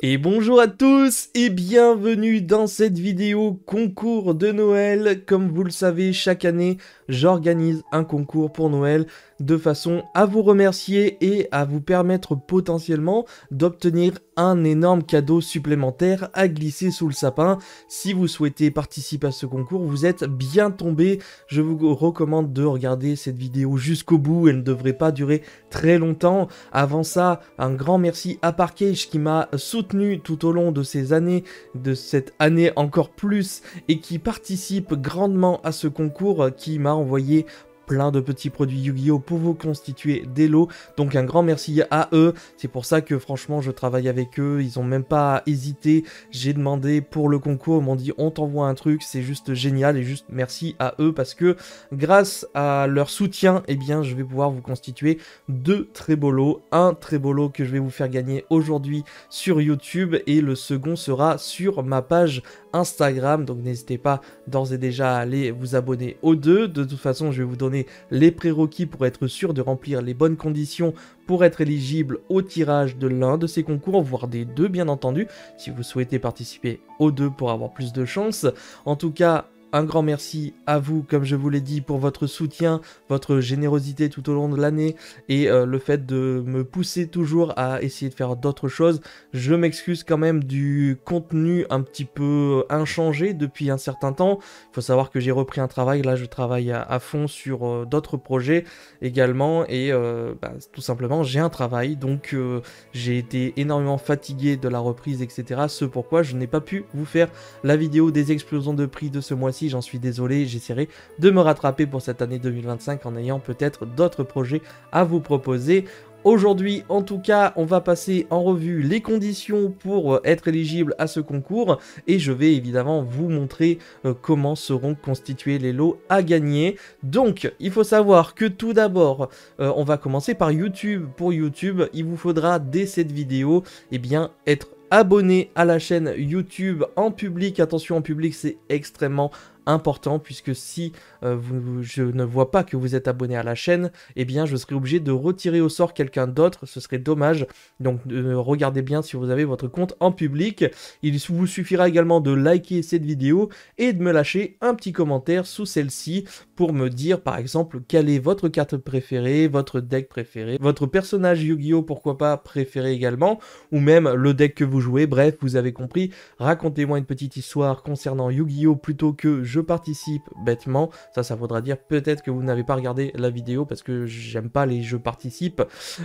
Et bonjour à tous et bienvenue dans cette vidéo concours de Noël. Comme vous le savez, chaque année, j'organise un concours pour Noël de façon à vous remercier et à vous permettre potentiellement d'obtenir un énorme cadeau supplémentaire à glisser sous le sapin. Si vous souhaitez participer à ce concours, vous êtes bien tombé. Je vous recommande de regarder cette vidéo jusqu'au bout, elle ne devrait pas durer très longtemps. Avant ça, un grand merci à Parkage qui m'a soutenu tout au long de ces années, de cette année encore plus, et qui participe grandement à ce concours, qui m'a envoyé plein de petits produits Yu-Gi-Oh pour vous constituer des lots, donc un grand merci à eux. C'est pour ça que franchement je travaille avec eux, ils ont même pas hésité. J'ai demandé pour le concours, ils m'ont dit on t'envoie un truc, c'est juste génial, et juste merci à eux parce que grâce à leur soutien, eh bien je vais pouvoir vous constituer deux très beaux lots. Un très beau lot que je vais vous faire gagner aujourd'hui sur YouTube et le second sera sur ma page Instagram, donc n'hésitez pas d'ores et déjà à aller vous abonner aux deux. De toute façon, je vais vous donner les prérequis pour être sûr de remplir les bonnes conditions pour être éligible au tirage de l'un de ces concours, voire des deux bien entendu, si vous souhaitez participer aux deux pour avoir plus de chance. En tout cas, un grand merci à vous, comme je vous l'ai dit, pour votre soutien, votre générosité tout au long de l'année et le fait de me pousser toujours à essayer de faire d'autres choses. Je m'excuse quand même du contenu un petit peu inchangé depuis un certain temps. Il faut savoir que j'ai repris un travail, là je travaille à fond sur d'autres projets également et tout simplement j'ai un travail, donc j'ai été énormément fatigué de la reprise, etc. Ce pourquoi je n'ai pas pu vous faire la vidéo des explosions de prix de ce mois-ci. J'en suis désolé, j'essaierai de me rattraper pour cette année 2025 en ayant peut-être d'autres projets à vous proposer. Aujourd'hui, en tout cas, on va passer en revue les conditions pour être éligible à ce concours et je vais évidemment vous montrer comment seront constitués les lots à gagner. Donc, il faut savoir que tout d'abord, on va commencer par YouTube. Pour YouTube, il vous faudra dès cette vidéo, eh bien, être abonné à la chaîne YouTube en public. Attention, en public, c'est extrêmement important puisque si je ne vois pas que vous êtes abonné à la chaîne, eh bien je serai obligé de retirer au sort quelqu'un d'autre, ce serait dommage. Donc regardez bien si vous avez votre compte en public. Il vous suffira également de liker cette vidéo et de me lâcher un petit commentaire sous celle-ci pour me dire par exemple quelle est votre carte préférée, votre deck préféré, votre personnage Yu-Gi-Oh pourquoi pas préféré également, ou même le deck que vous jouez. Bref, vous avez compris, racontez-moi une petite histoire concernant Yu-Gi-Oh plutôt que je participe bêtement. Ça voudra dire peut-être que vous n'avez pas regardé la vidéo parce que j'aime pas les jeux participe,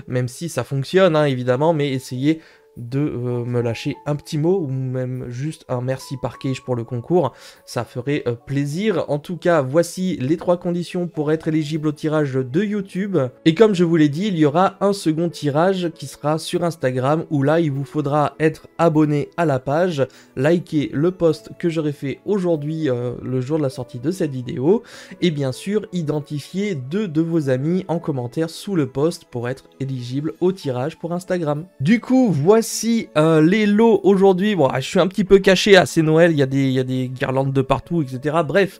même si ça fonctionne hein, évidemment, mais essayez de me lâcher un petit mot ou même juste un merci Parkage pour le concours, ça ferait plaisir. En tout cas, voici les trois conditions pour être éligible au tirage de YouTube. Et comme je vous l'ai dit, il y aura un second tirage qui sera sur Instagram où là, il vous faudra être abonné à la page, liker le post que j'aurai fait aujourd'hui, le jour de la sortie de cette vidéo, et bien sûr, identifier deux de vos amis en commentaire sous le post pour être éligible au tirage pour Instagram. Du coup, voici les lots aujourd'hui. Bon, je suis un petit peu caché, c'est Noël, il y a des guirlandes de partout, etc. Bref,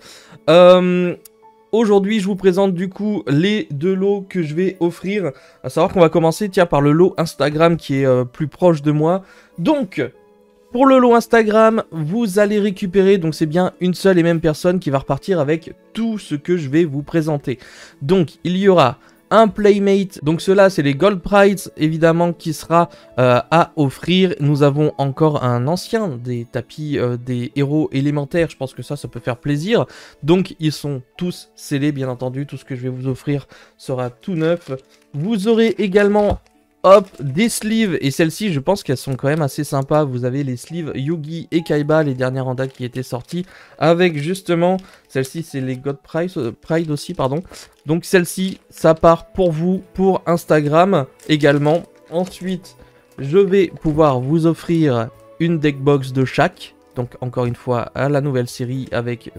aujourd'hui, je vous présente du coup les deux lots que je vais offrir. À savoir qu'on va commencer par le lot Instagram qui est plus proche de moi. Donc, pour le lot Instagram, vous allez récupérer, donc c'est bien une seule et même personne qui va repartir avec tout ce que je vais vous présenter. Donc, il y aura un Playmate, donc cela c'est les Gold Prize évidemment qui sera à offrir. Nous avons encore un ancien des tapis des héros élémentaires, je pense que ça peut faire plaisir. Donc ils sont tous scellés bien entendu, tout ce que je vais vous offrir sera tout neuf. Vous aurez également hop, des sleeves, et celles-ci je pense qu'elles sont quand même assez sympas. Vous avez les sleeves Yugi et Kaiba, les dernières en date qui étaient sorties, avec justement, celle-ci c'est les God Pride aussi, pardon. Donc celle-ci, ça part pour vous, pour Instagram également. Ensuite, je vais pouvoir vous offrir une deck box de chaque, donc encore une fois à la nouvelle série avec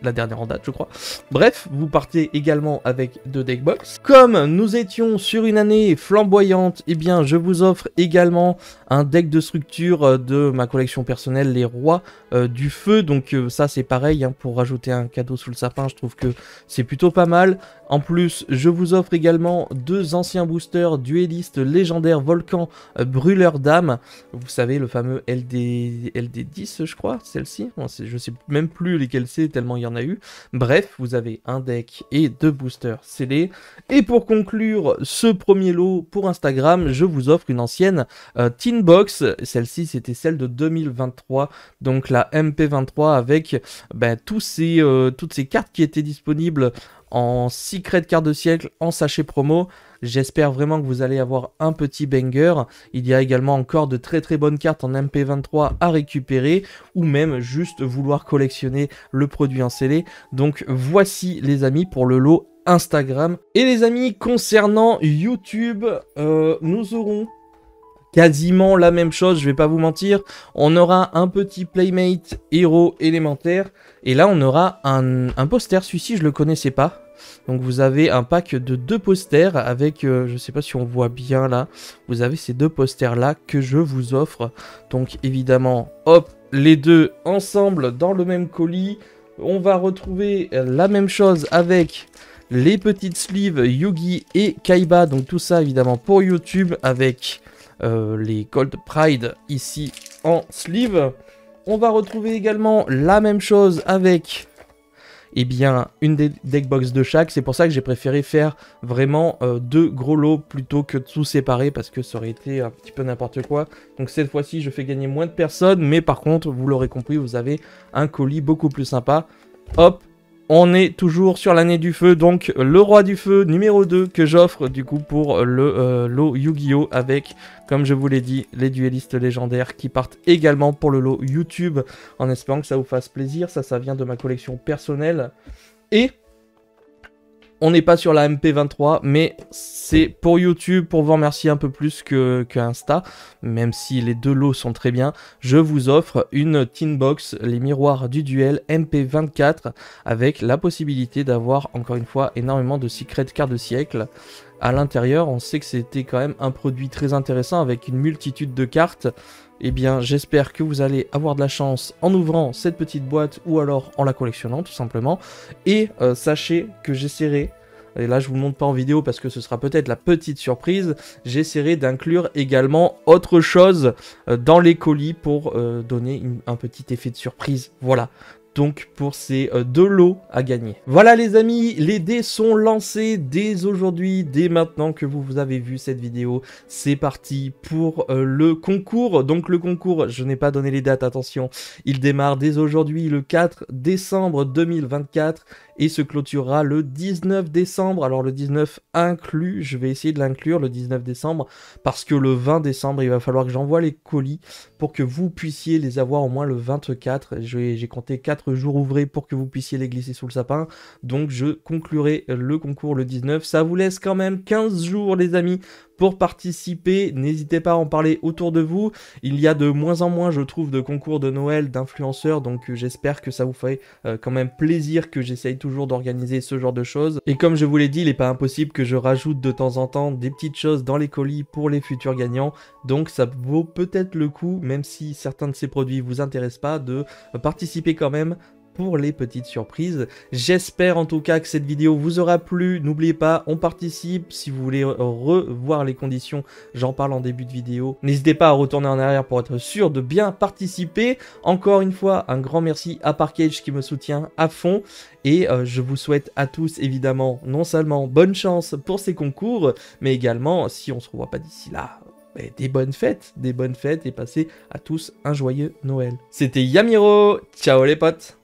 la dernière en date, je crois. Bref, vous partez également avec 2 deckbox. Comme nous étions sur une année flamboyante, eh bien, je vous offre également un deck de structure de ma collection personnelle, les Rois du Feu. Donc ça, c'est pareil, hein, pour rajouter un cadeau sous le sapin, je trouve que c'est plutôt pas mal. En plus, je vous offre également 2 anciens boosters duellistes légendaires Volcan Brûleur d'âme. Vous savez, le fameux LD10, je crois, celle-ci. Bon, je sais même plus lesquels c'est, tellement il y en a eu. Bref, vous avez un deck et 2 boosters scellés. Et pour conclure ce premier lot pour Instagram, je vous offre une ancienne Teen Box. Celle-ci, c'était celle de 2023, donc la MP23 avec toutes ces cartes qui étaient disponibles en secret carte de siècle, en sachet promo. J'espère vraiment que vous allez avoir un petit banger. Il y a également encore de très très bonnes cartes en MP23 à récupérer, ou même juste vouloir collectionner le produit en scellé. Donc voici les amis pour le lot Instagram. Et les amis, concernant YouTube, nous aurons quasiment la même chose, je vais pas vous mentir. On aura un petit Playmate héros élémentaire. Et là, on aura un poster. Celui-ci, je le connaissais pas. Donc, vous avez un pack de 2 posters avec, je sais pas si on voit bien là. Vous avez ces 2 posters-là que je vous offre. Donc, évidemment, hop, les 2 ensemble dans le même colis. On va retrouver la même chose avec les petites sleeves Yugi et Kaiba. Donc, tout ça, évidemment, pour YouTube avec les Gold Pride ici en sleeve. On va retrouver également la même chose avec une deckbox de chaque. C'est pour ça que j'ai préféré faire vraiment 2 gros lots plutôt que tout séparer, parce que ça aurait été un petit peu n'importe quoi. Donc cette fois-ci je fais gagner moins de personnes, mais par contre vous l'aurez compris, vous avez un colis beaucoup plus sympa. Hop, on est toujours sur l'année du feu, donc le roi du feu numéro 2 que j'offre du coup pour le lot Yu-Gi-Oh! Avec, comme je vous l'ai dit, les duellistes légendaires qui partent également pour le lot YouTube, en espérant que ça vous fasse plaisir. Ça vient de ma collection personnelle. Et on n'est pas sur la MP23, mais c'est pour YouTube, pour vous remercier un peu plus que Insta, même si les 2 lots sont très bien. Je vous offre une Teen Box, les miroirs du duel MP24, avec la possibilité d'avoir, encore une fois, énormément de secret cartes de siècle. À l'intérieur, on sait que c'était quand même un produit très intéressant avec une multitude de cartes. Eh bien, j'espère que vous allez avoir de la chance en ouvrant cette petite boîte ou alors en la collectionnant tout simplement. Et sachez que j'essaierai, et là je vous le montre pas en vidéo parce que ce sera peut-être la petite surprise, j'essaierai d'inclure également autre chose dans les colis pour donner un petit effet de surprise. Voilà. Donc pour ces 2 lots à gagner. Voilà les amis, les dés sont lancés dès aujourd'hui, dès maintenant que vous avez vu cette vidéo. C'est parti pour le concours. Donc le concours, je n'ai pas donné les dates, attention. Il démarre dès aujourd'hui le 4 décembre 2024 et se clôturera le 19 décembre. Alors le 19 inclus, je vais essayer de l'inclure le 19 décembre parce que le 20 décembre, il va falloir que j'envoie les colis pour que vous puissiez les avoir au moins le 24. J'ai compté 4 jours ouvrés pour que vous puissiez les glisser sous le sapin. Donc je conclurai le concours le 19. Ça vous laisse quand même 15 jours les amis pour participer. N'hésitez pas à en parler autour de vous. Il y a de moins en moins, je trouve, de concours de Noël, d'influenceurs. Donc j'espère que ça vous fait quand même plaisir que j'essaye toujours d'organiser ce genre de choses. Et comme je vous l'ai dit, il n'est pas impossible que je rajoute de temps en temps des petites choses dans les colis pour les futurs gagnants. Donc ça vaut peut-être le coup, même si certains de ces produits vous intéressent pas, de participer quand même pour les petites surprises. J'espère en tout cas que cette vidéo vous aura plu. N'oubliez pas, on participe. Si vous voulez revoir les conditions, j'en parle en début de vidéo. N'hésitez pas à retourner en arrière pour être sûr de bien participer. Encore une fois, un grand merci à Parkage qui me soutient à fond. Et je vous souhaite à tous évidemment non seulement bonne chance pour ces concours, mais également, si on se revoit pas d'ici là, des bonnes fêtes et passez à tous un joyeux Noël. C'était Yamiro, ciao les potes.